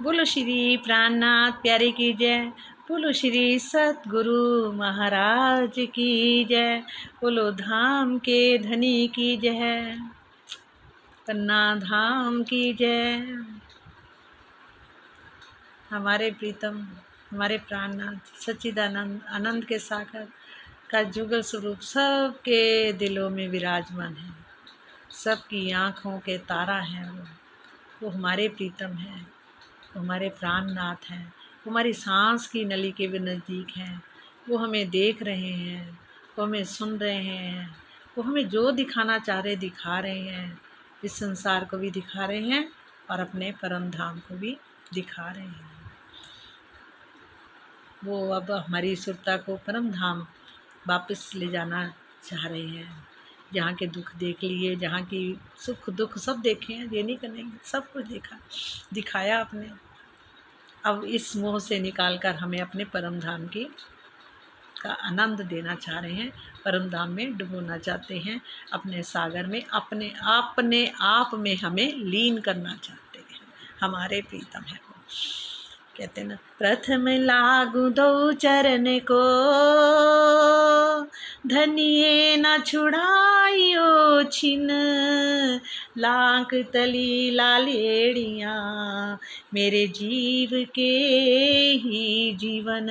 बोलो श्री प्राणनाथ प्यारे की जय। बोलो श्री सतगुरु महाराज की जय। बोलो धाम के धनी की जय, पन्ना धाम की जय। हमारे प्रीतम, हमारे प्राणनाथ सच्चिदानंद आनंद के सागर का जुगल स्वरूप सबके दिलों में विराजमान है, सबकी आँखों के तारा है। वो हमारे प्रीतम हैं, वो हमारे प्राणनाथ हैं, वो हमारी सांस की नली के भी नज़दीक हैं। वो हमें देख रहे हैं, वो हमें सुन रहे हैं, वो हमें जो दिखाना चाह रहे दिखा रहे हैं। इस संसार को भी दिखा रहे हैं और अपने परम धाम को भी दिखा रहे हैं। वो अब हमारी सुरता को परम धाम वापस ले जाना चाह रहे हैं। जहाँ के दुख देख लिए, जहाँ की सुख दुख सब देखे हैं, ये नहीं करेंगे, सब कुछ देखा दिखाया आपने। अब इस मोह से निकाल कर हमें अपने परम धाम की का आनंद देना चाह रहे हैं, परम धाम में डुबोना चाहते हैं, अपने सागर में अपने आप में हमें लीन करना चाहते हैं। हमारे प्रीतम है वो। कहते हैं ना, प्रथम लागू दो चरण को, धनिये न छुड़ाइयो छिन, लाख तली लालेड़ियाँ मेरे जीव के ही जीवन।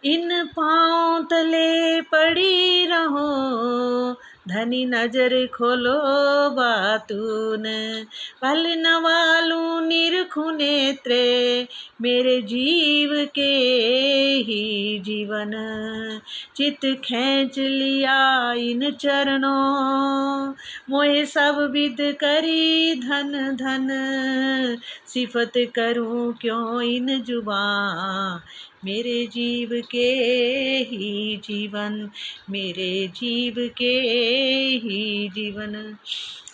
इन पाँव तले पड़ी रहो, धनी नजर खोलो बातून, पल नवालू निरखु नेत्रे मेरे जीव के ही जीवन। चित खींच लिया इन चरणों, मोहे सब विद करी धन धन, सिफत करूं क्यों इन जुबां मेरे जीव के ही जीवन, मेरे जीव के ही जीवन।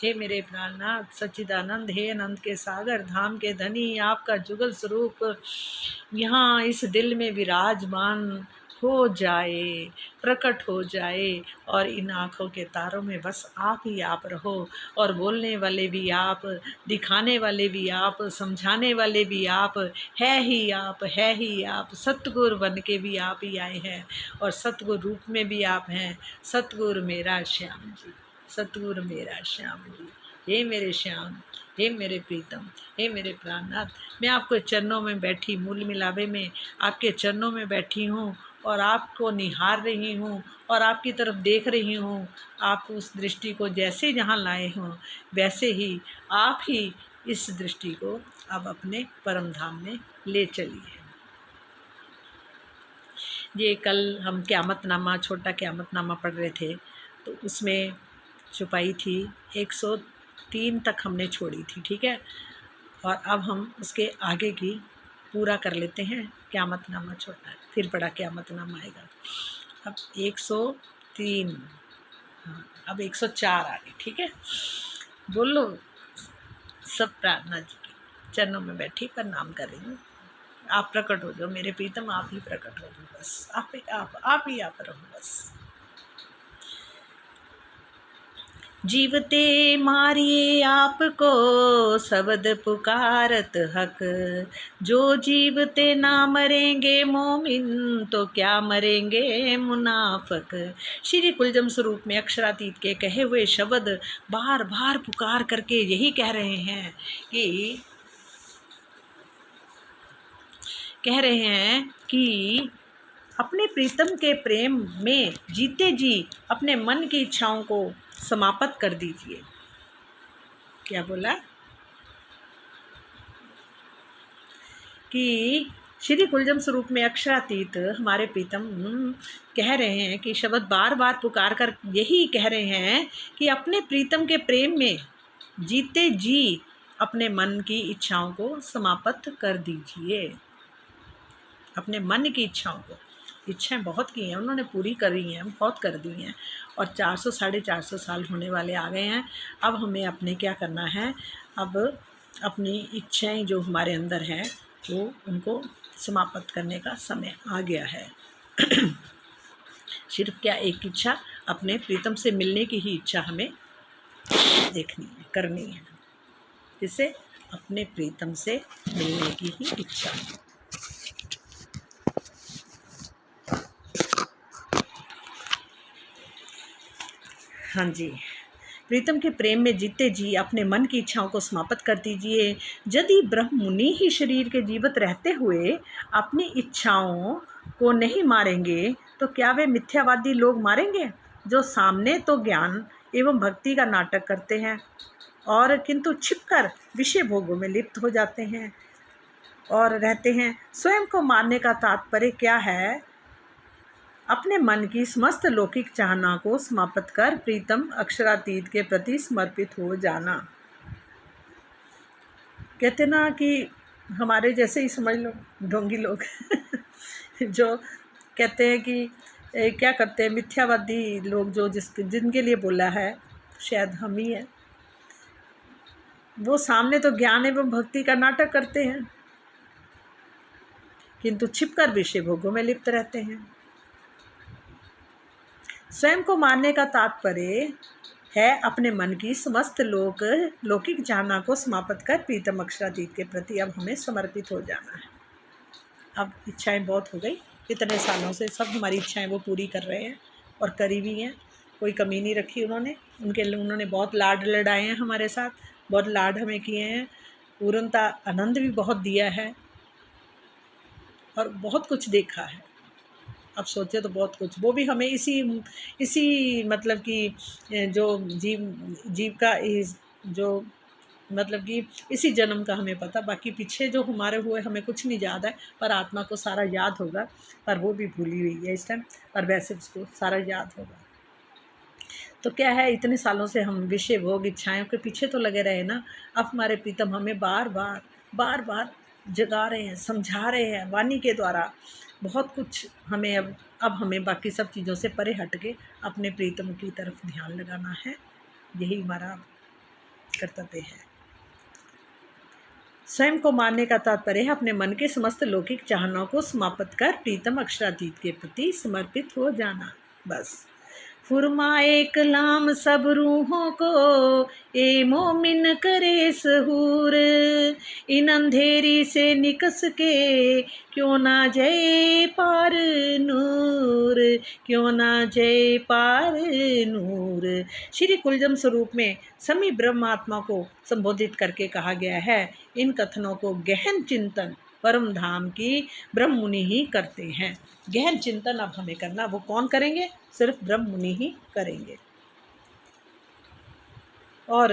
हे मेरे प्राणनाथ सच्चिदानंद, हे अनंत के सागर, धाम के धनी, आपका जुगल स्वरूप यहाँ इस दिल में विराजमान हो जाए, प्रकट हो जाए, और इन आँखों के तारों में बस आप ही आप रहो। और बोलने वाले भी आप, दिखाने वाले भी आप, समझाने वाले भी आप, है ही आप, है ही आप। सतगुरु बन के भी आप ही आए हैं और सतगुरु रूप में भी आप हैं। सतगुरु मेरा श्याम जी, सतगुरु मेरा श्याम जी। हे मेरे श्याम, हे मेरे प्रीतम, हे मेरे प्राणनाथ, मैं आपके चरणों में बैठी, मूल मिलावे में आपके चरणों में बैठी हूँ और आपको निहार रही हूँ और आपकी तरफ देख रही हूँ। आप उस दृष्टि को जैसे जहाँ लाए हों वैसे ही आप ही इस दृष्टि को अब अपने परम धाम में ले चलिए। ये कल हम क़यामतनामा, छोटा क़यामतनामा पढ़ रहे थे, तो उसमें छुपाई थी 103 तक हमने छोड़ी थी, ठीक है। और अब हम उसके आगे की पूरा कर लेते हैं। क़यामतनामा छोटा है, फिर बड़ा क़यामतनामा आएगा। अब 103, हाँ अब 104 आ गई, ठीक है। बोलो सब प्रार्थना जी के चरणों में बैठी प्रणाम कर रही हूँ। आप प्रकट हो जाओ मेरे प्रीतम, आप ही प्रकट हो जाओ, बस आप ही आप रहो बस। जीवते मारिए आपको शब्द पुकारत हक, जो जीवते ना मरेंगे मोमिन तो क्या मरेंगे मुनाफक। श्री कुलजम स्वरूप में अक्षरातीत के कहे हुए शब्द बार बार पुकार करके यही कह रहे हैं कि अपने प्रीतम के प्रेम में जीते जी अपने मन की इच्छाओं को समाप्त कर दीजिए। क्या बोला कि श्री कुलजम स्वरूप में अक्षरातीत हमारे प्रीतम कह रहे हैं कि शब्द बार बार पुकार कर यही कह रहे हैं कि अपने प्रीतम के प्रेम में जीते जी अपने मन की इच्छाओं को समाप्त कर दीजिए। अपने मन की इच्छाओं को, इच्छाएं बहुत की हैं उन्होंने, पूरी करी हैं, बहुत कर दी हैं, और 400 450 साल होने वाले आ गए हैं। अब हमें अपने क्या करना है, अब अपनी इच्छाएं जो हमारे अंदर हैं वो उनको समाप्त करने का समय आ गया है। सिर्फ क्या एक इच्छा, अपने प्रीतम से मिलने की ही इच्छा हमें देखनी है, करनी है, जिससे अपने प्रीतम से मिलने की ही इच्छा। हाँ जी, प्रीतम के प्रेम में जीते जी अपने मन की इच्छाओं को समाप्त कर दीजिए। यदि ब्रह्म मुनि ही शरीर के जीवित रहते हुए अपनी इच्छाओं को नहीं मारेंगे तो क्या वे मिथ्यावादी लोग मारेंगे, जो सामने तो ज्ञान एवं भक्ति का नाटक करते हैं और किंतु छिपकर विषय भोगों में लिप्त हो जाते हैं और रहते हैं। स्वयं को मारने का तात्पर्य क्या है? अपने मन की समस्त लौकिक चाहना को समाप्त कर प्रीतम अक्षरातीत के प्रति समर्पित हो जाना। कहते ना कि हमारे जैसे ही समझ लो ढोंगी लोग जो कहते हैं कि क्या करते हैं, मिथ्यावादी लोग जो जिनके लिए बोला है शायद हम ही हैं, वो सामने तो ज्ञान एवं भक्ति का नाटक करते हैं किंतु छिपकर विषय भोगों में लिप्त रहते हैं। स्वयं को मारने का तात्पर्य है अपने मन की समस्त लौकिक चाहना को समाप्त कर प्रीतम अक्षरातीत के प्रति अब हमें समर्पित हो जाना है। अब इच्छाएं बहुत हो गई, इतने सालों से सब हमारी इच्छाएं वो पूरी कर रहे हैं और करी भी हैं, कोई कमी नहीं रखी उन्होंने बहुत लाड लड़ाए हैं हमारे साथ, बहुत लाड हमें किए हैं, पूर्णता आनंद भी बहुत दिया है और बहुत कुछ देखा है। अब सोचे तो बहुत कुछ, वो भी हमें इसी मतलब कि जो जीव का जो मतलब कि इसी जन्म का हमें पता, बाकी पीछे जो हमारे हुए हमें कुछ नहीं याद है, पर आत्मा को सारा याद होगा, पर वो भी भूली हुई है इस टाइम, पर वैसे उसको सारा याद होगा। तो क्या है, इतने सालों से हम विषय भोग इच्छाओं के पीछे तो लगे रहे ना। अब हमारे प्रीतम हमें बार बार जगा रहे हैं, समझा रहे हैं वाणी के द्वारा बहुत कुछ हमें। अब हमें बाकी सब चीज़ों से परे हट के अपने प्रीतम की तरफ ध्यान लगाना है, यही हमारा कर्तव्य है। स्वयं को मारने का तात्पर्य है अपने मन के समस्त लौकिक चाहनाओं को समाप्त कर प्रीतम अक्षरातीत के प्रति समर्पित हो जाना। बस फुरमाए कलाम सब रूहों को ए मोमिन करे सहूर, इन अंधेरी से निकस के क्यों ना जय पार नूर, क्यों ना जय पार नूर। श्री कुलजम स्वरूप में समी ब्रह्मात्मा को संबोधित करके कहा गया है। इन कथनों को गहन चिंतन परम धाम की ब्रह्म मुनि ही करते हैं। गहन चिंतन अब हमें करना, वो कौन करेंगे? सिर्फ ब्रह्म मुनि ही करेंगे। और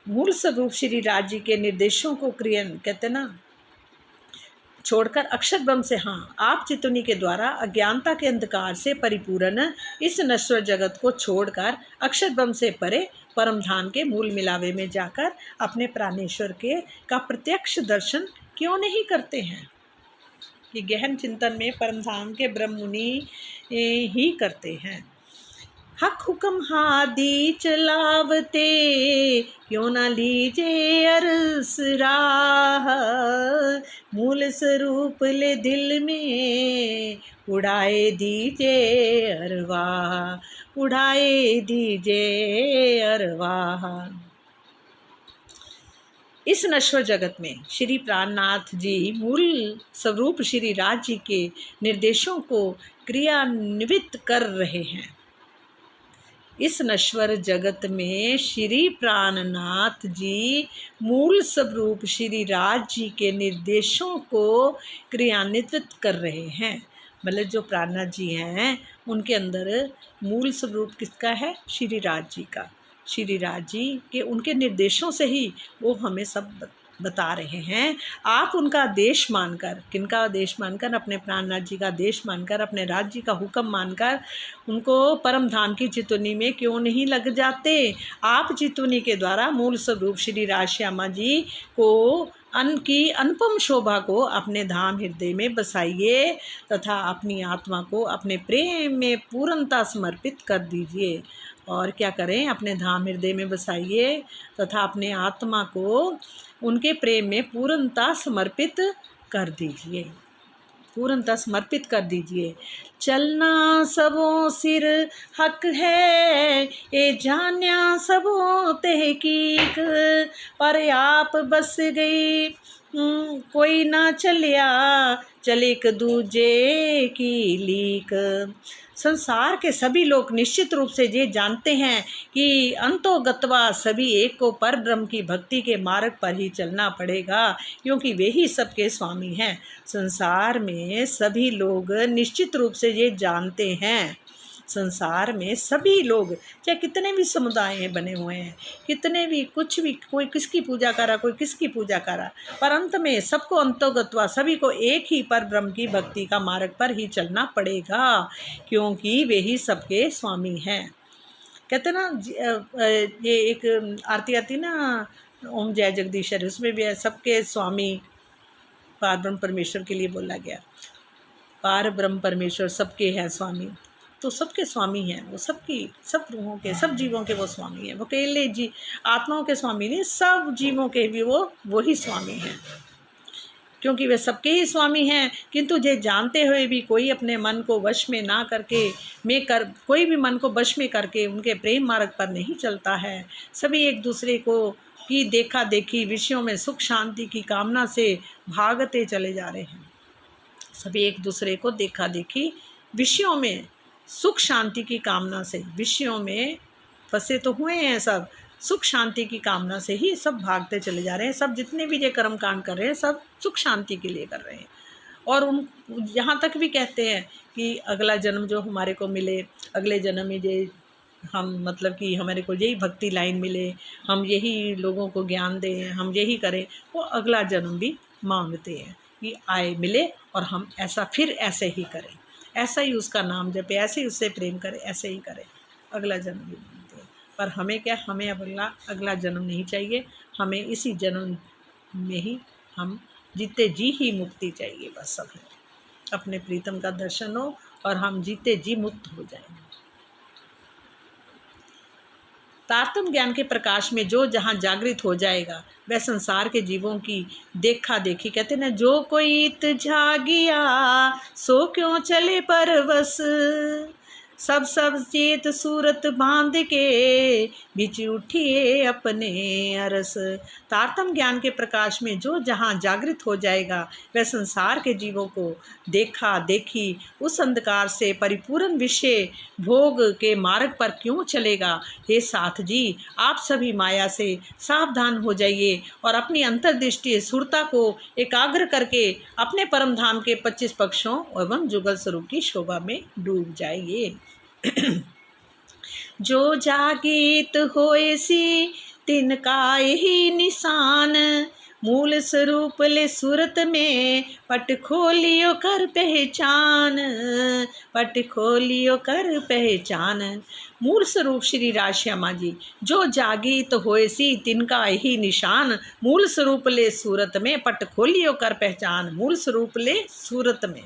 मूल स्वरूप श्री राज जी के निर्देशों को क्रियन कहते ना छोड़कर अक्षर ब्रह्म से, हाँ, आप चितुनी के द्वारा अज्ञानता के अंधकार से परिपूर्ण इस नश्वर जगत को छोड़कर अक्षर ब्रह्म से परे परम धाम के मूल मिलावे में जाकर अपने प्राणेश्वर के का प्रत्यक्ष दर्शन क्यों नहीं करते हैं? कि गहन चिंतन में परम धाम के ब्रह्म मुनि ही करते हैं। हक हुक्म हादी चलावते क्यों ना लीजे अरस राह, मूल स्वरूप ले दिल में उड़ाए दीजे अरवाह, उड़ाए दीजे अरवाह। इस नश्वर जगत में श्री प्राणनाथ जी मूल स्वरूप श्री राज जी के निर्देशों को क्रियान्वित कर रहे हैं। इस नश्वर जगत में श्री प्राणनाथ जी मूल स्वरूप श्री राज जी के निर्देशों को क्रियान्वित कर रहे हैं। मतलब जो प्राणनाथ जी हैं उनके अंदर मूल स्वरूप किसका है? श्री राज जी का। श्री राज जी के उनके निर्देशों से ही वो हमें सब बता रहे हैं। आप उनका आदेश मानकर, किनका आदेश मानकर? अपने प्राणनाथ जी का आदेश मानकर, अपने राज जी का हुक्म मानकर उनको परम धाम की चितुनी में क्यों नहीं लग जाते? आप चितुनी के द्वारा मूल स्वरूप श्री राज श्यामा जी को की अनुपम शोभा को अपने धाम हृदय में बसाइए तथा अपनी आत्मा को अपने प्रेम में पूर्णता समर्पित कर दीजिए। और क्या करें? अपने धाम हृदय में बसाइए तथा अपने आत्मा को उनके प्रेम में पूर्णता समर्पित कर दीजिए। पूर्णतः समर्पित कर दीजिए। चलना सबों सिर हक है, ये जान्या सबों तहकीक, पर आप बस गई कोई ना चलिया, चले एक दूजे की लीक। संसार के सभी लोग निश्चित रूप से ये जानते हैं कि अंतोगत्वा सभी एक को पर ब्रह्म की भक्ति के मार्ग पर ही चलना पड़ेगा, क्योंकि वे ही सबके स्वामी हैं। संसार में सभी लोग निश्चित रूप से ये जानते हैं, संसार में सभी लोग, चाहे कितने भी समुदाय बने हुए हैं, कितने भी कुछ भी, कोई किसकी पूजा करा, कोई किसकी पूजा करा, पर अंत में सबको अंतोगत्वा सभी को एक ही पर ब्रह्म की भक्ति का मार्ग पर ही चलना पड़ेगा, क्योंकि वे ही सबके स्वामी हैं। कहते ना, ये एक आरती आती ना, ओम जय जगदीश्वर, उसमें भी है सबके स्वामी पार ब्रह्म परमेश्वर के लिए बोला गया। पार ब्रह्म परमेश्वर सबके हैं स्वामी, तो सबके स्वामी हैं वो, सबकी, सब रूहों के, सब जीवों के वो स्वामी हैं। वो अकेले जी आत्माओं के स्वामी नहीं, सब जीवों के भी वो ही स्वामी हैं, क्योंकि वे सबके ही स्वामी हैं। किंतु ये जानते हुए भी कोई अपने मन को वश में ना करके कोई भी मन को वश में करके उनके प्रेम मार्ग पर नहीं चलता है। सभी एक दूसरे को की देखा देखी विषयों में सुख शांति की कामना से भागते चले जा रहे हैं। सभी एक दूसरे को देखा देखी विषयों में सुख शांति की कामना से, विषयों में फंसे तो हुए हैं सब, सुख शांति की कामना से ही सब भागते चले जा रहे हैं। सब जितने भी ये कर्म कांड कर रहे हैं सब सुख शांति के लिए कर रहे हैं। और उन यहाँ तक भी कहते हैं कि अगला जन्म जो हमारे को मिले, अगले जन्म में ये हम मतलब कि हमारे को यही भक्ति लाइन मिले, हम यही लोगों को ज्ञान दें, हम यही करें, वो अगला जन्म भी मांगते हैं कि आए मिले और हम ऐसा फिर ऐसे ही करें, ऐसा ही उसका नाम जपे, ऐसे ही उससे प्रेम करें, ऐसे ही करें, अगला जन्म भी मांगते हैं। पर हमें क्या, हमें अब अगला जन्म नहीं चाहिए, हमें इसी जन्म में ही हम जीते जी ही मुक्ति चाहिए। बस सब अपने प्रीतम का दर्शन हो और हम जीते जी मुक्त हो जाएंगे। तारतम्य ज्ञान के प्रकाश में जो जहाँ जागृत हो जाएगा, वह संसार के जीवों की देखा देखी, कहते ना, जो कोई इत जागिया सो क्यों चले परवश, सब चेत सूरत बांध के बिच उठिए अपने अरस। तारतम्य ज्ञान के प्रकाश में जो जहाँ जागृत हो जाएगा, वह संसार के जीवों को देखा देखी उस अंधकार से परिपूर्ण विषय भोग के मार्ग पर क्यों चलेगा। हे साथ जी, आप सभी माया से सावधान हो जाइए और अपनी अंतर्दृष्टि सुरता को एकाग्र करके अपने परम धाम के 25 पक्षों एवं जुगल स्वरूप की शोभा में डूब जाइए। जो जागीत होए सी तिनका यही निशान, मूल स्वरूप ले सूरत में पट खोलियो कर पहचान, पट खोलियो कर पहचान। मूल स्वरूप श्री राजश्यामा जी, जो जागीत होए सी तिनका यही निशान, मूल स्वरूप ले सूरत में पट खोलियो कर पहचान। मूल स्वरूप ले सूरत में,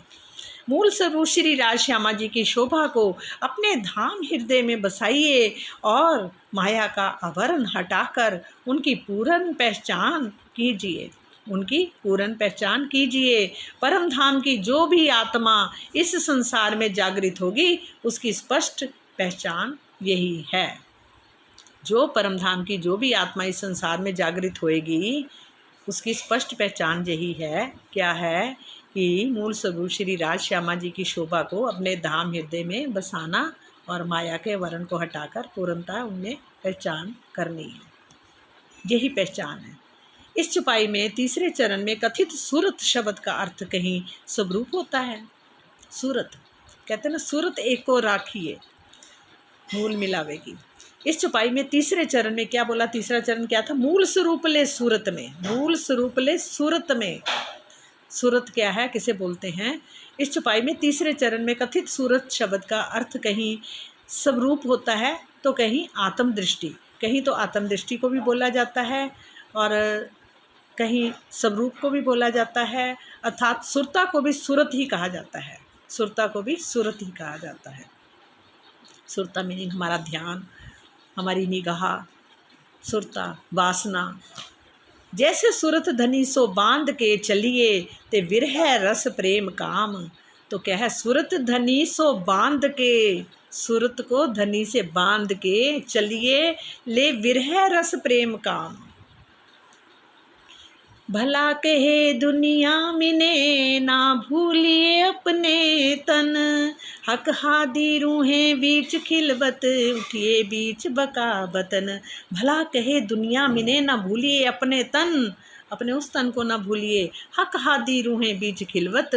मूल स्वरूप श्री राजश्यामा जी की शोभा को अपने धाम हृदय में बसाइए और माया का आवरण हटाकर उनकी पूर्ण पहचान कीजिए, उनकी पूर्ण पहचान कीजिए। परम धाम की जो भी आत्मा इस संसार में जागृत होगी, उसकी स्पष्ट पहचान यही है। जो परम धाम की जो भी आत्मा इस संसार में जागृत होएगी, उसकी स्पष्ट पहचान यही है। क्या है कि मूल स्वरूप श्री राजश्यामा जी की शोभा को अपने धाम हृदय में बसाना और माया के वर्ण को हटाकर पूर्णतः उन्हें पहचान करनी है, यही पहचान है। इस छुपाई में तीसरे चरण में कथित सूरत शब्द का अर्थ कहीं स्वरूप होता है। सूरत कहते हैं ना, सूरत एक को राखिए मूल मिलावेगी। इस छुपाई में तीसरे चरण में क्या बोला, तीसरा चरण क्या था, मूल स्वरूप ले सूरत में, मूल स्वरूप ले सूरत में। सूरत क्या है, किसे बोलते हैं। इस छुपाई में तीसरे चरण में कथित सूरत शब्द का अर्थ कहीं स्वरूप होता है तो कहीं आत्मदृष्टि, कहीं तो आत्मदृष्टि को भी बोला जाता है और कहीं स्वरूप को भी बोला जाता है, अर्थात सुरता को भी सूरत ही कहा जाता है, सुरता को भी सूरत ही कहा जाता है। सुरता मीनिंग हमारा ध्यान, हमारी निगाह, सुरता वासना, जैसे सुरत धनी सो बांध के चलिए, ते विरह रस प्रेम काम। तो क्या है, सुरत धनी सो बांध के, सुरत को धनी से बांध के चलिए, ले विरह रस प्रेम काम। भला कहे दुनिया मिने, ना भूलिए अपने तन। हक हादी रूहें बीच खिलवत, उठिए बीच बका बतन। भला कहे दुनिया मिने, ना भूलिए अपने तन, अपने उस तन को ना भूलिए। हक हादी रूहें बीच खिलवत,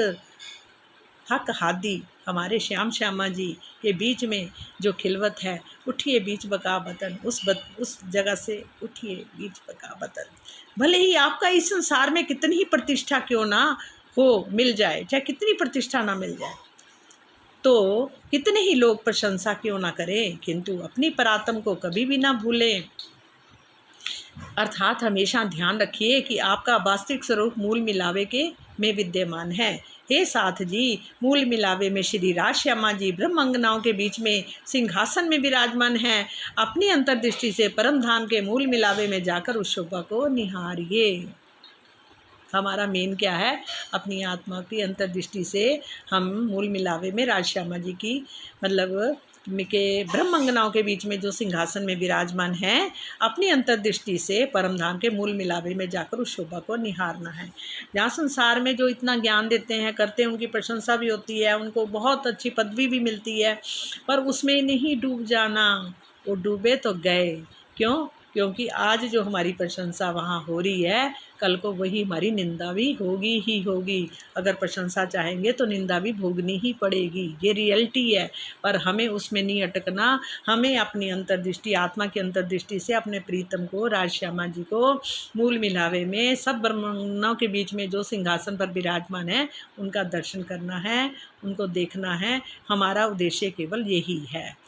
हक हादी हमारे श्याम श्यामा जी के बीच में जो खिलवत है, उठिए बीच बका बतन, उस जगह से उठिए बीच बका बतन। भले ही आपका इस संसार में कितनी ही प्रतिष्ठा क्यों ना हो, मिल जाए, चाहे कितनी प्रतिष्ठा ना मिल जाए, तो कितने ही लोग प्रशंसा क्यों ना करें, किंतु अपनी परात्म को कभी भी ना भूलें। अर्थात हमेशा ध्यान रखिए कि आपका वास्तविक स्वरूप मूल मिलावे के में विद्यमान है। हे साथ जी, मूल मिलावे में श्री राज श्यामा जी ब्रह्म अंगनाओं के बीच में सिंहासन में विराजमान हैं। अपनी अंतर्दृष्टि से परम धाम के मूल मिलावे में जाकर उस शोभा को निहारिए। हमारा मेन क्या है, अपनी आत्मा की अंतर्दृष्टि से हम मूल मिलावे में राज श्यामा जी की मतलब के ब्रह्म अंगनाओं के बीच में जो सिंहासन में विराजमान हैं, अपनी अंतर्दृष्टि से परम धाम के मूल मिलावे में जाकर उस शोभा को निहारना है। जहाँ संसार में जो इतना ज्ञान देते हैं, करते हैं, उनकी प्रशंसा भी होती है, उनको बहुत अच्छी पदवी भी मिलती है, पर उसमें नहीं डूब जाना। वो डूबे तो गए। क्यों? क्योंकि आज जो हमारी प्रशंसा वहाँ हो रही है, कल को वही हमारी निंदा भी होगी ही होगी। अगर प्रशंसा चाहेंगे तो निंदा भी भोगनी ही पड़ेगी, ये रियलिटी है। पर हमें उसमें नहीं अटकना। हमें अपनी अंतर्दृष्टि, आत्मा की अंतर्दृष्टि से अपने प्रीतम को, राज श्यामा जी को मूल मिलावे में सब ब्रह्मांडों के बीच में जो सिंहासन पर विराजमान है, उनका दर्शन करना है, उनको देखना है। हमारा उद्देश्य केवल यही है।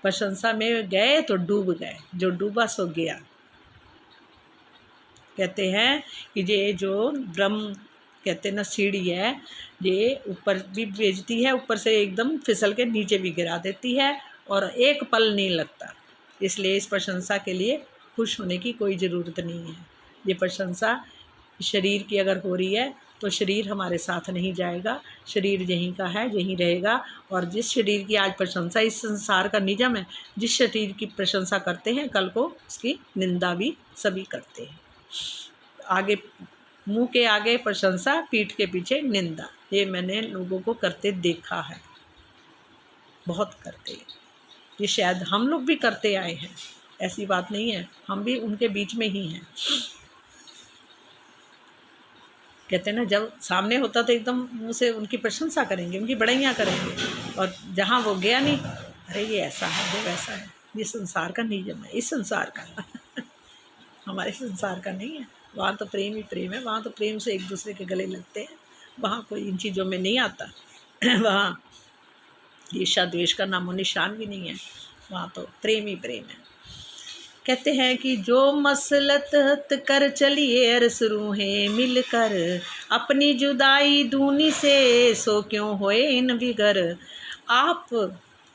प्रशंसा में गए तो डूब गए, जो डूबा सो गया। कहते हैं कि ये जो ब्रह्म कहते हैं ना, सीढ़ी है, ये ऊपर भी भेजती है, ऊपर से एकदम फिसल के नीचे भी गिरा देती है और एक पल नहीं लगता। इसलिए इस प्रशंसा के लिए खुश होने की कोई ज़रूरत नहीं है। ये प्रशंसा शरीर की अगर हो रही है तो शरीर हमारे साथ नहीं जाएगा, शरीर यहीं का है, यहीं रहेगा। और जिस शरीर की आज प्रशंसा, इस संसार का नियम है, जिस शरीर की प्रशंसा करते हैं, कल को उसकी निंदा भी सभी करते हैं। आगे मुंह के आगे प्रशंसा, पीठ के पीछे निंदा, ये मैंने लोगों को करते देखा है, बहुत करते हैं। ये शायद हम लोग भी करते आए हैं, ऐसी बात नहीं है, हम भी उनके बीच में ही हैं। कहते हैं ना, जब सामने होता तो एकदम मुँह से उनकी प्रशंसा करेंगे, उनकी बड़ाइयाँ करेंगे, और जहाँ वो गया नहीं, अरे ये ऐसा है, वो वैसा है। ये संसार का नियम है, इस संसार का हमारे संसार का नहीं है। वहाँ तो प्रेम ही प्रेम है, वहाँ तो प्रेम से एक दूसरे के गले लगते हैं, वहाँ कोई इन चीज़ों में नहीं आता। वहाँ ईर्ष्या द्वेष का नामो निशान भी नहीं है, वहाँ तो प्रेम ही प्रेम है। कहते हैं कि जो मसलत कर चलिए अरस रूहें मिलकर, अपनी जुदाई दूनी से सो क्यों होए इन बिगर। आप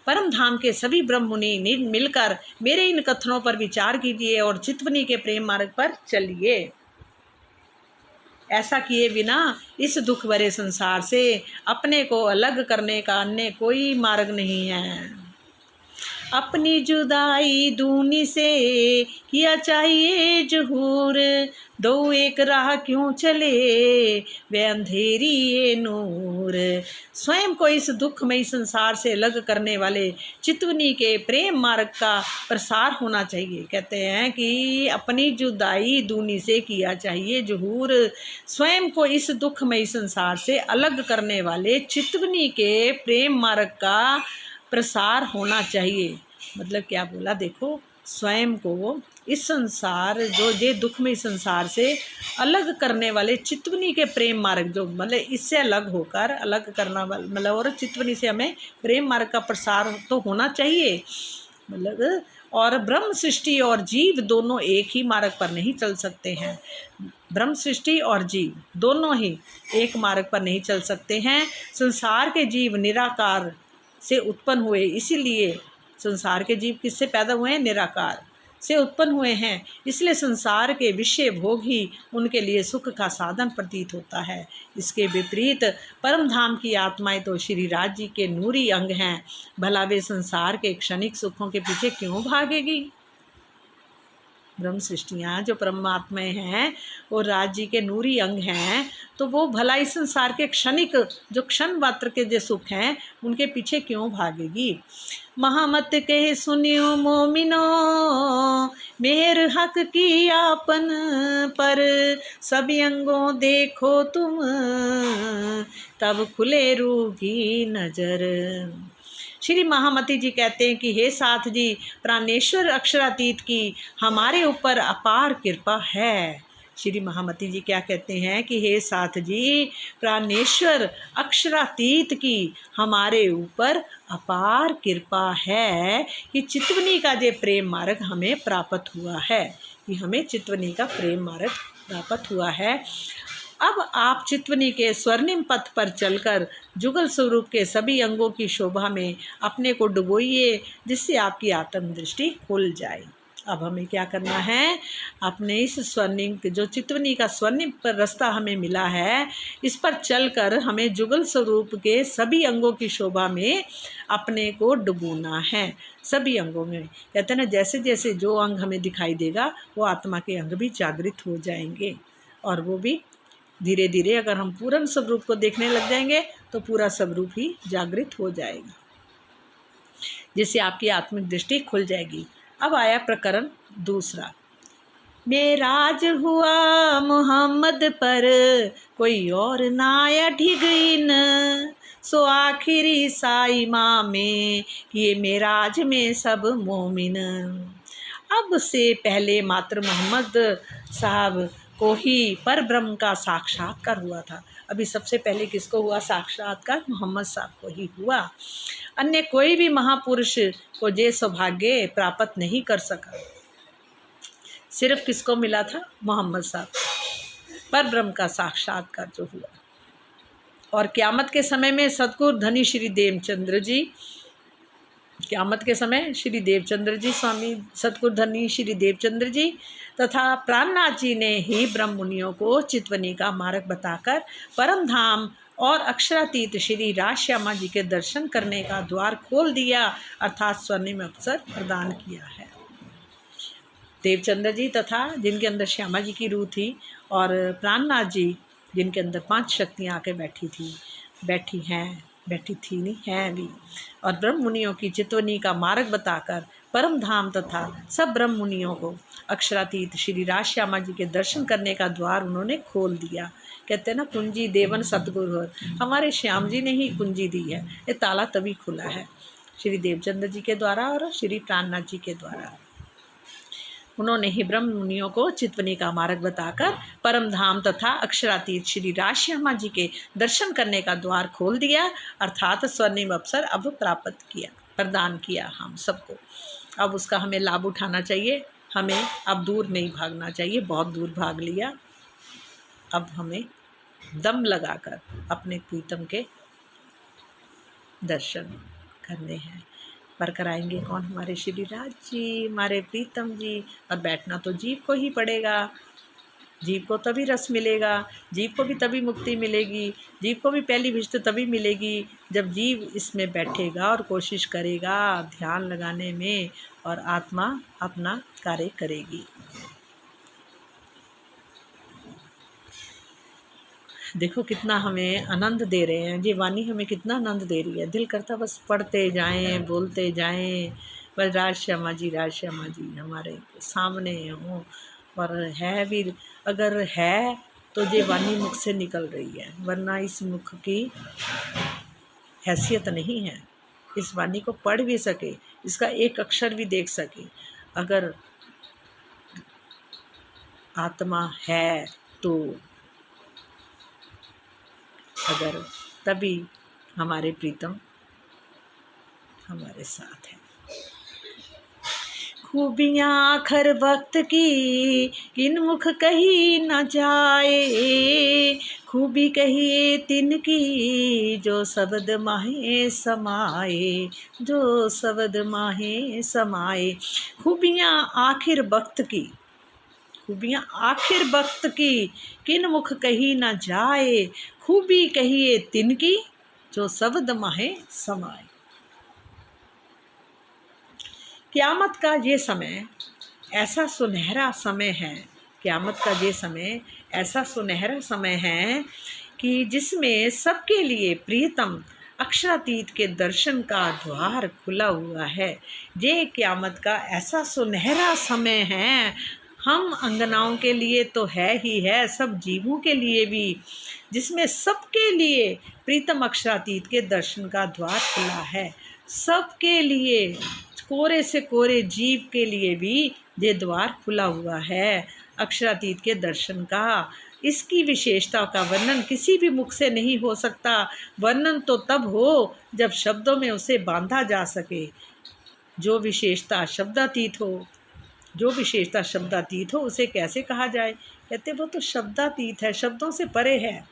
परम धाम के सभी ब्रह्म मुनि मिलकर मेरे इन कथनों पर विचार कीजिए और चितवनी के प्रेम मार्ग पर चलिए। ऐसा किए बिना इस दुख भरे संसार से अपने को अलग करने का अन्य कोई मार्ग नहीं है। अपनी जुदाई दूनी से किया चाहिए जहूर, दो एक राह क्यों चले वे अंधेरी ये नूर। स्वयं को इस दुखमयी संसार से अलग करने वाले चितवनी के प्रेम मार्ग का प्रसार होना चाहिए। कहते हैं कि अपनी जुदाई दूनी से किया चाहिए जहूर, स्वयं को इस दुखमयी संसार से अलग करने वाले चितवनी के प्रेम मार्ग का प्रसार होना चाहिए। मतलब क्या बोला, देखो, स्वयं को इस संसार जो ये दुखमय संसार से अलग करने वाले चितवनी के प्रेम मार्ग, जो मतलब इससे अलग होकर अलग करना वाला, मतलब और चितवनी से हमें प्रेम मार्ग का प्रसार तो होना चाहिए। मतलब और ब्रह्म सृष्टि और जीव दोनों एक ही मार्ग पर नहीं चल सकते हैं। ब्रह्म सृष्टि और जीव दोनों ही एक मार्ग पर नहीं चल सकते हैं। संसार के जीव निराकार से उत्पन्न हुए, इसीलिए संसार के जीव किससे पैदा हुए हैं? निराकार। से उत्पन्न हुए हैं, इसलिए संसार के विषय भोग ही उनके लिए सुख का साधन प्रतीत होता है। इसके विपरीत परम धाम की आत्माएं तो श्री राज जी के नूरी अंग हैं। भला वे संसार के क्षणिक सुखों के पीछे क्यों भागेगी? ब्रह्म सृष्टियाँ जो परमात्माएं हैं वो राज जी के नूरी अंग हैं, तो वो भला इस संसार के क्षणिक जो क्षण मात्र के जो सुख हैं उनके पीछे क्यों भागेगी? महामत कहे सुनियो मोमिनो, मेहर हक की आपन पर, सभी अंगों देखो तुम, तब खुले रूह की नजर। श्री महामती जी कहते हैं कि हे साथ जी, प्राणेश्वर अक्षरातीत की हमारे ऊपर अपार कृपा है। श्री महामती जी क्या कहते हैं कि हे साथ जी, प्राणेश्वर अक्षरातीत की हमारे ऊपर अपार कृपा है कि चितवनी का जो प्रेम मार्ग हमें प्राप्त हुआ है, कि हमें चितवनी का प्रेम मार्ग प्राप्त हुआ है। अब आप चितवनी के स्वर्णिम पथ पर चलकर जुगल स्वरूप के सभी अंगों की शोभा में अपने को डुबोइए, जिससे आपकी आत्म दृष्टि खुल जाए। अब हमें क्या करना है? अपने इस स्वर्णिम जो चितवनी का स्वर्णिम पर रास्ता हमें मिला है, इस पर चलकर हमें जुगल स्वरूप के सभी अंगों की शोभा में अपने को डुबोना है। सभी अंगों में कहते हैं ना, जैसे जैसे जो अंग हमें दिखाई देगा वो आत्मा के अंग भी जागृत हो जाएंगे, और वो भी धीरे धीरे अगर हम पूर्ण स्वरूप को देखने लग जाएंगे तो पूरा स्वरूप ही जागृत हो जाएगा, जिससे आपकी आत्मिक दृष्टि खुल जाएगी। अब आया प्रकरण दूसरा। मेराज हुआ मोहम्मद पर, कोई और नाया ढिगइन, सो आखिरी साइमा में ये मेराज में सब मोमिन। अब से पहले मात्र मोहम्मद साहब को ही पर ब्रह्म का साक्षात्कार हुआ था। अभी सबसे पहले किसको हुआ साक्षात्कार? मोहम्मद साहब को ही हुआ। अन्य कोई भी महापुरुष को ये सौभाग्य प्राप्त नहीं कर सका। सिर्फ किसको मिला था? मोहम्मद साहब, पर ब्रह्म का साक्षात्कार जो हुआ। और क़यामत के समय में सतगुरु धनी श्री देवचंद्र जी, क़यामत के समय श्री देवचंद्र जी, स्वामी सतगुरु धनी श्री देवचंद्र जी तथा प्राणनाथ जी ने ही ब्रह्म मुनियों को चितवनी का मार्ग बताकर परम धाम और अक्षरातीत श्री राज श्यामा जी के दर्शन करने का द्वार खोल दिया, अर्थात स्वर्णिम अवसर प्रदान किया है। देवचंद्र जी तथा जिनके अंदर श्यामा जी की रूह थी, और प्राणनाथ जी जिनके अंदर 5 शक्तियाँ आके बैठी थी भी, और ब्रह्म मुनियों की चितवनी का मार्ग बताकर परम धाम तथा सब ब्रह्म मुनियों को अक्षरातीत श्री राज श्यामा जी के दर्शन करने का द्वार उन्होंने खोल दिया। कहते हैं ना, कुंजी देवन सतगुरु, हमारे श्याम जी ने ही कुंजी दी है। ये ताला तभी खुला है श्री देवचंद्र जी के द्वारा और श्री प्राणनाथ जी के द्वारा। उन्होंने ही ब्रह्म मुनियों को चितवनी का मार्ग बताकर परम धाम तथा अक्षरातीत श्री राज श्यामा जी के दर्शन करने का द्वार खोल दिया, अर्थात स्वर्णिम अवसर अब प्राप्त किया, प्रदान किया हम सबको। अब उसका हमें लाभ उठाना चाहिए, हमें अब दूर नहीं भागना चाहिए। बहुत दूर भाग लिया, अब हमें दम लगाकर अपने प्रीतम के दर्शन करने हैं। पर कराएंगे कौन? हमारे श्री राज जी, हमारे प्रीतम जी। और बैठना तो जीव को ही पड़ेगा। जीव को तभी रस मिलेगा, जीव को भी तभी मुक्ति मिलेगी, जीव को भी पहली विष्ट तभी मिलेगी जब जीव इसमें बैठेगा और कोशिश करेगा ध्यान लगाने में, और आत्मा अपना कार्य करेगी। देखो कितना हमें आनंद दे रहे हैं, ये वाणी हमें कितना आनंद दे रही है। दिल करता बस पढ़ते जाएं, बोलते जाएं, बस राज श्यामा जी हमारे सामने हों। और है भी, अगर है तो ये वाणी मुख से निकल रही है, वरना इस मुख की हैसियत नहीं है। इस वाणी को पढ़ भी सके, इसका एक अक्षर भी देख सके, अगर आत्मा है तो, अगर तभी हमारे प्रीतम हमारे साथ है। खूबियाँ आखिर वक्त की किन मुख कही न जाए, खूबी कहिए तिनकी जो शब्द माहे समाए, जो शब्द माहे समाए। खूबियाँ आखिर वक्त की, खूबियाँ आखिर वक्त की, किन मुख कही न जाए। खूबी कहिए तिनकी जो शब्द माहे समाए। क़यामत का ये समय ऐसा सुनहरा समय है, क़यामत का ये समय ऐसा सुनहरा समय है कि जिसमें सबके लिए प्रियतम अक्षरातीत के दर्शन का द्वार खुला हुआ है। ये क़यामत का ऐसा सुनहरा समय है, हम अंगनाओं के लिए तो है ही है, सब जीवों के लिए भी, जिसमें सबके लिए प्रीतम अक्षरातीत के दर्शन का द्वार खुला है। सबके लिए, कोरे से कोरे जीव के लिए भी ये द्वार खुला हुआ है अक्षरातीत के दर्शन का। इसकी विशेषता का वर्णन किसी भी मुख से नहीं हो सकता। वर्णन तो तब हो जब शब्दों में उसे बांधा जा सके। जो विशेषता शब्दातीत हो, जो विशेषता शब्दातीत हो उसे कैसे कहा जाए? कहते वो तो शब्दातीत है, शब्दों से परे है।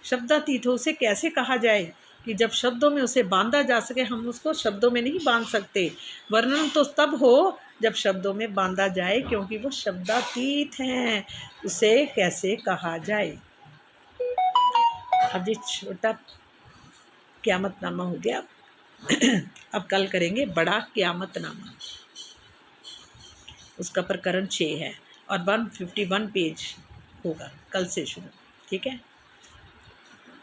शब्दातीत हो उसे कैसे कहा जाए कि जब शब्दों में उसे बांधा जा सके। हम उसको शब्दों में नहीं बांध सकते। वर्णन तो तब हो जब शब्दों में बांधा जाए, क्योंकि वो शब्दातीत हैं। उसे कैसे कहा जाए? अब ये छोटा क़यामतनामा हो गया। अब कल करेंगे बड़ा क़यामतनामा। उसका प्रकरण 6 है और 151 पेज होगा कल से शुरू। ठीक है।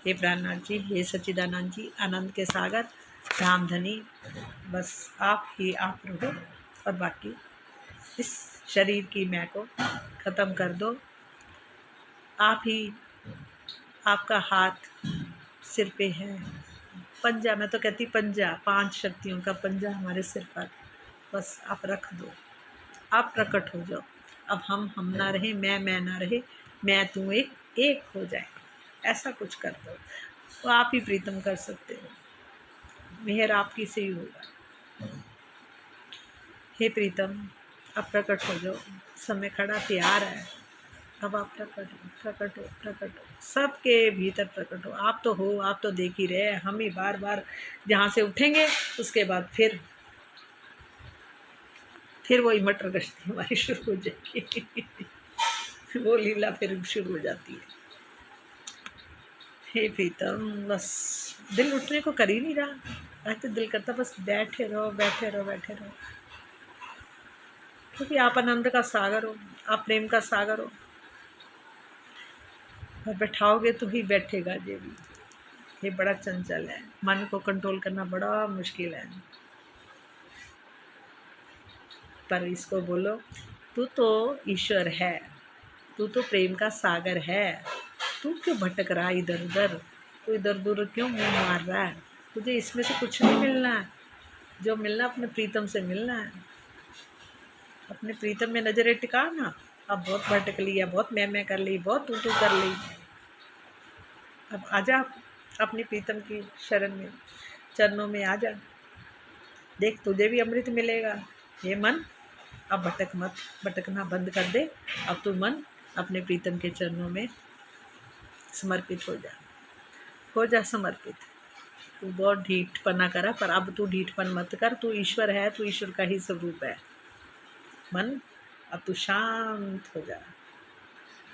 हे प्राणनाथ जी, हे सच्चिदानंद जी, आनंद के सागर, रामधनी, बस आप ही आप रहो और बाकी इस शरीर की मैं को ख़त्म कर दो। आप ही, आपका हाथ सिर पे है, पंजा, मैं तो कहती पंजा, 5 शक्तियों का पंजा हमारे सिर पर, बस आप रख दो। आप प्रकट हो जाओ। अब हम ना रहे, मैं ना रहे, मैं तू एक हो जाए, ऐसा कुछ कर दो। तो आप ही प्रीतम कर सकते हो, मेहर आपकी से ही होगा। हे प्रीतम, अब प्रकट हो जाओ। समय खड़ा तैयार है, अब आप प्रकट हो, प्रकट हो, प्रकट हो, सबके भीतर प्रकट हो। आप तो हो, आप तो देख ही रहे। हम ही बार बार जहाँ से उठेंगे उसके बाद फिर वही मटर गश्ती हमारी शुरू हो जाएगी। वो लीला फिर शुरू हो जाती है। हे प्रीतम, बस दिल उठने को कर ही नहीं रहा। आज तो दिल करता बस बैठे रहो, बैठे रहो, बैठे रहो, क्योंकि आप आनंद का सागर हो, आप प्रेम का सागर हो। और बैठाओगे तो ही बैठेगा ये भी। ये बड़ा चंचल है, मन को कंट्रोल करना बड़ा मुश्किल है। पर इसको बोलो, तू तो ईश्वर है, तू तो प्रेम का सागर है, तू क्यों भटक रहा है इधर उधर, तू इधर उधर क्यों मुँह मार रहा है? तुझे इसमें से कुछ नहीं मिलना है। जो मिलना अपने प्रीतम से मिलना है। अपने प्रीतम में नजरें टिका ना। अब बहुत भटक लिया, बहुत मैं कर ली, बहुत तू कर ली। अब आजा अपनी प्रीतम की शरण में, चरणों में आजा। देख तुझे भी अमृत मिलेगा। ये मन अब भटक मत, भटकना बंद कर दे। अब तू मन अपने प्रीतम के चरणों में समर्पित हो जा समर्पित। तू बहुत ढीठपना करा, पर अब तू ढीठपन मत कर। तू ईश्वर है, तू ईश्वर का ही स्वरूप है। मन अब तू शांत हो जा।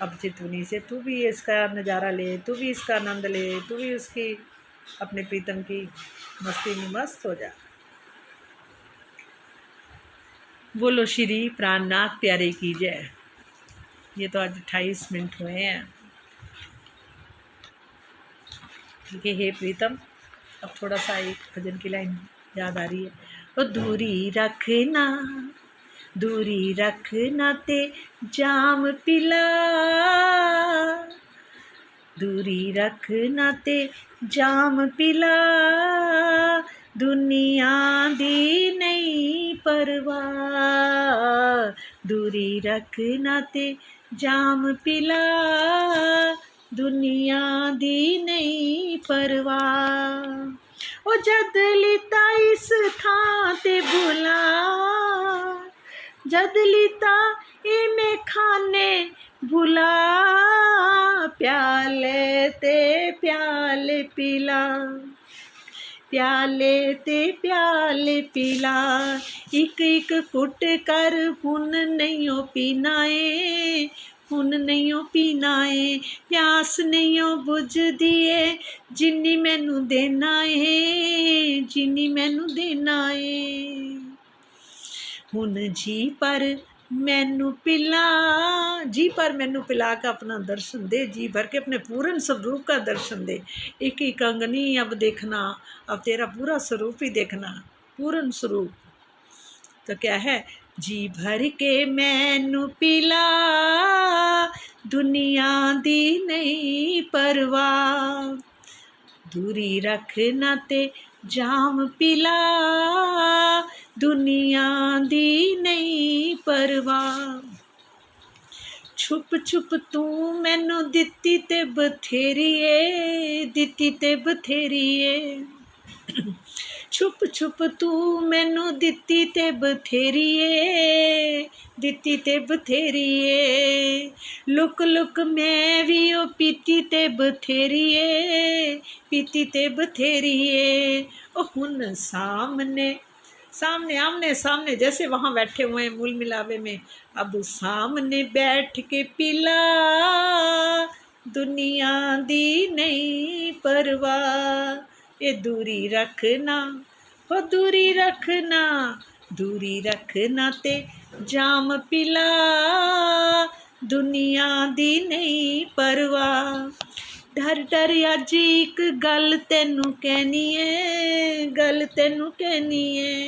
अब चितवनी से तू भी इसका नज़ारा ले, तू भी इसका आनंद ले, तू भी उसकी अपने प्रीतम की मस्ती में मस्त हो जा। बोलो श्री प्राणनाथ प्यारे की जय। ये तो आज 28 मिनट हुए हैं। ठीक है। हे प्रीतम, अब थोड़ा सा एक भजन की लाइन याद आ रही है। तो दूरी रखना ते जाम पिला, दूरी रखना ते जाम पिला, दुनिया दी नहीं परवाह, दूरी रखना ते जाम पिला, दुनिया दी नहीं परवाह। ओ जद लिता इस थां ते भुला, जद लिता इमें खाने भुला, प्याले ते प्याले पिला, प्याले ते प्याले पिला, एक एक घुट कर हुन नहीं पीना ए, हुन नहीं पीना ए, प्यास नहीं बुझदी ए, जिन्नी मैनू देना ए, जिन्नी मैनू देना ए, हुन जी पर मैनू पिला, जी पर मैनू पिला के अपना दर्शन दे, जी भर के अपने पूर्ण स्वरूप का दर्शन दे। एक एक अंग नहीं अब देखना, अब तेरा पूरा स्वरूप ही देखना, पूर्ण स्वरूप। तो क्या है, जी भर के मैनू पिला, दुनिया दी नहीं परवाह, दूरी रखना ते जाम पिला, दुनिया दी नहीं परवाह, छुप छुप तू मैनू दित्ती ते बथेरी ए, दित्ती ते बथेरी ए, छुप छुप तू मैनू दित्ती ते बथेरी ए, दित्ती ते बथेरी ए, लुक लुक मैं भी ओ पीती ते बथेरी ए, पीती ते बथेरी ए, ओ हुन सामने सामने आमने सामने जैसे वहाँ बैठे हुए हैं मूल मिलावे में, अब सामने बैठ के पिला, दुनिया दी नहीं परवाह, ये दूरी रखना, हो दूरी रखना, दूरी रखना ते जाम पिला, दुनिया दी नहीं परवाह, डर डर अज एक गल तैनू कहनी है, गल तैनू कहनी है,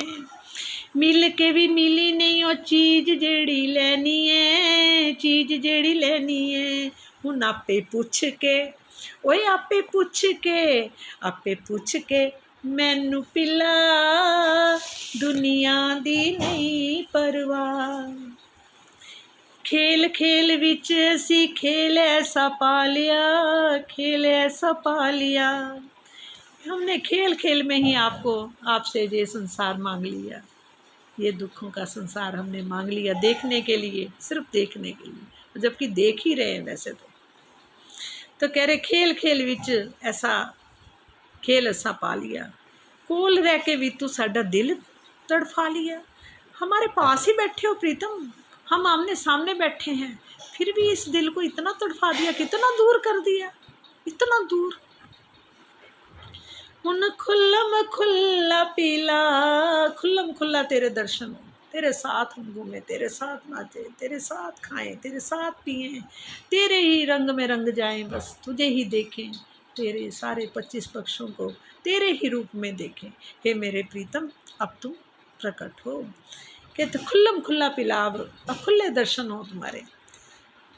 मिल के भी मिली नहीं ओ चीज़ जेड़ी लैनी है, चीज़ जेड़ी लैनी है, हुन आपे पुछ के, ओए आपे पुछ के मैनू पिला, दुनिया दी नहीं परवाह, खेल खेल विच असी खेल ऐसा पा लिया, खेल ऐसा पा लिया, हमने खेल खेल में ही आपको आपसे ये संसार मांग लिया, ये दुखों का संसार हमने मांग लिया देखने के लिए, सिर्फ देखने के लिए, जबकि देख ही रहे हैं वैसे तो कह रहे खेल खेल विच ऐसा खेल ऐसा पा लिया, कोल रह के भी तू साडा दिल तड़फा लिया, हमारे पास ही बैठे हो प्रीतम, हम आमने सामने बैठे हैं, फिर भी इस दिल को इतना तड़फा दिया, कितना दूर कर दिया, इतना दूर, हुन खुल्लम खुल्ला पीला, खुल्लम खुल्ला तेरे दर्शन हो, तेरे साथ हम घूमे, तेरे साथ नाचे, तेरे साथ खाएं, तेरे साथ पिएं, तेरे ही रंग में रंग जाएं, बस तुझे ही देखें, तेरे सारे 25 पक्षों को तेरे ही रूप में देखें, हे मेरे प्रीतम अब तुम प्रकट हो, कहते खुल्लम खुल्ला पिलाव, अब खुले दर्शन हो तुम्हारे,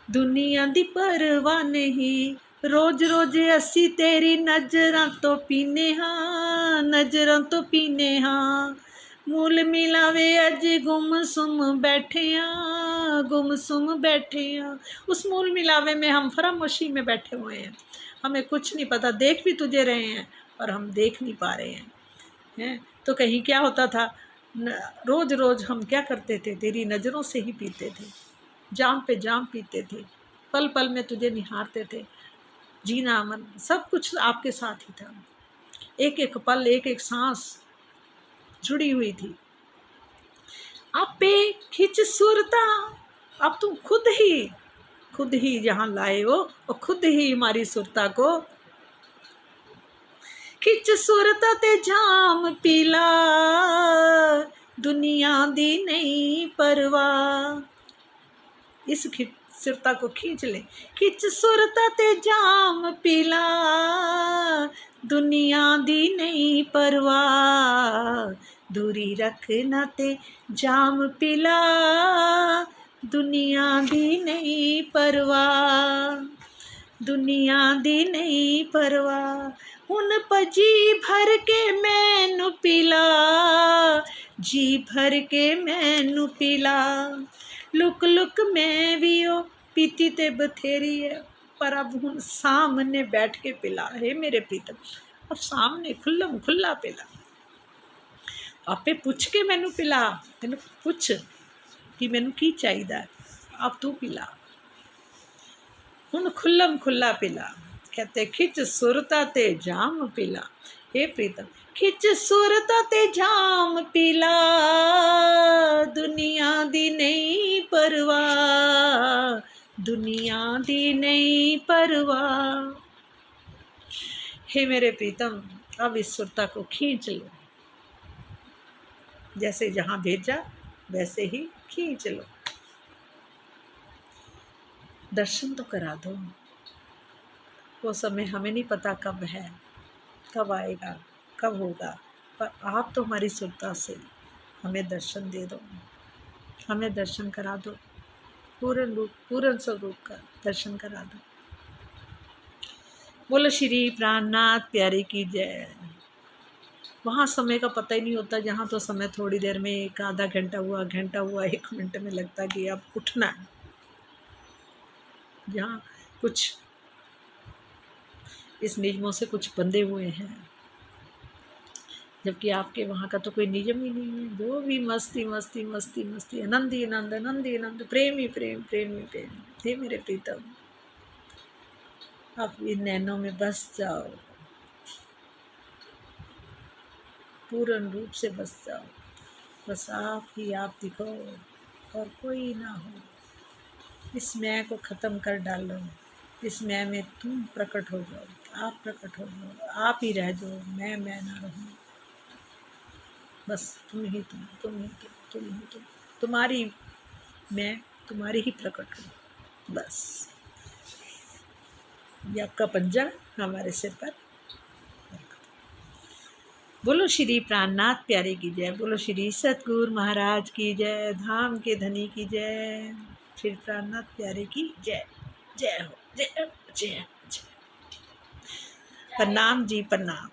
दुनिया दी परवाह नहीं, रोज रोज असी तेरी नज़रां तो पीने हाँ, नज़रां तो पीने हाँ, मूल मिलावे अज गुम सुम बैठे हाँ, गुम सुम बैठे हाँ, उस मूल मिलावे में हम फरामोशी में बैठे हुए हैं, हमें कुछ नहीं पता, देख भी तुझे रहे हैं पर हम देख नहीं पा रहे हैं। तो कहीं क्या होता था, रोज़ रोज़ हम क्या करते थे, तेरी नज़रों से ही पीते थे, जाम पे जाम पीते थे, पल पल में तुझे निहारते थे, जीना मन सब कुछ आपके साथ ही था, एक एक पल एक एक सांस जुड़ी हुई थी, आपे खिंच सुरता, अब तुम खुद ही जहाँ लाए हो और खुद ही हमारी सुरता को खिच सुरता ते जाम पीला, दुनिया दी नहीं परवाह, इस सुरता को खींच ले, खिच सुरता ते जाम पीला, दुनिया दी नहीं परवाह, दूरी रखना ते जाम पिला, दुनिया दी नहीं परवाह, दुनिया दी नहीं परवाह, हुन जी भर के मैनू पिला, जी भर के मैनू पिला, लुक लुक मैं भी ओ पीती ते बथेरी है, पर अब हुन सामने बैठ के पिला, हे मेरे प्रीतम अब सामने खुल्लम खुल्ला पिला, आपे पुछ के मैनू पिला, तेनू पुछ कि मैनू की चाहिदा, अब तू पिला, हुन खुल्लम खुल्ला पिला, कहते खिच सुरता ते जाम पीला। हे प्रीतम, खिच सुरता ते जाम पीला, दुनिया दी नहीं परवाह, दुनिया दी नहीं परवाह। हे मेरे प्रीतम, अब इस सुरता को खींच लो, जैसे जहाँ भेजा वैसे ही खींच लो। दर्शन तो करा दो। वो समय हमें नहीं पता कब है, कब आएगा, कब होगा, पर आप तो हमारी सुरता से हमें दर्शन दे दो, हमें दर्शन करा दो, पूर्ण रूप पूर्ण स्वरूप का दर्शन करा दो। बोलो श्री प्राणनाथ प्यारे की जय। वहाँ समय का पता ही नहीं होता, जहाँ तो समय थोड़ी देर में, एक आधा घंटा हुआ, घंटा हुआ, 1 मिनट में लगता कि अब उठना है। जहाँ कुछ इस नियमों से कुछ बंधे हुए हैं, जबकि आपके वहाँ का तो कोई नियम ही नहीं है। जो भी मस्ती मस्ती मस्ती मस्ती, आनंद ही आनंद, आनंद ही आनंद, प्रेम ही प्रेम, प्रेम ही प्रेम। हे मेरे प्रीतम, आप इन नैनों में बस जाओ, पूर्ण रूप से बस जाओ। बस आप ही आप दिखो और कोई ना हो। इस मैं को ख़त्म कर डालो, इस मैं में तुम प्रकट हो जाओ, आप प्रकट हो जाओ, आप ही रह जाओ, मैं ना रहूँ। बस तुम ही तुम ही तुम ही तुम, तुम्हारी मैं, तुम्हारी ही प्रकट हो। बस ये आपका पंजा हमारे सिर पर। बोलो श्री प्राणनाथ प्यारे की जय। बोलो श्री सतगुरु महाराज की जय। धाम के धनी की जय। श्री प्राणनाथ प्यारे की जय। जय हो, जय हो, जय हो, जय। प्रणाम जी, प्रणाम।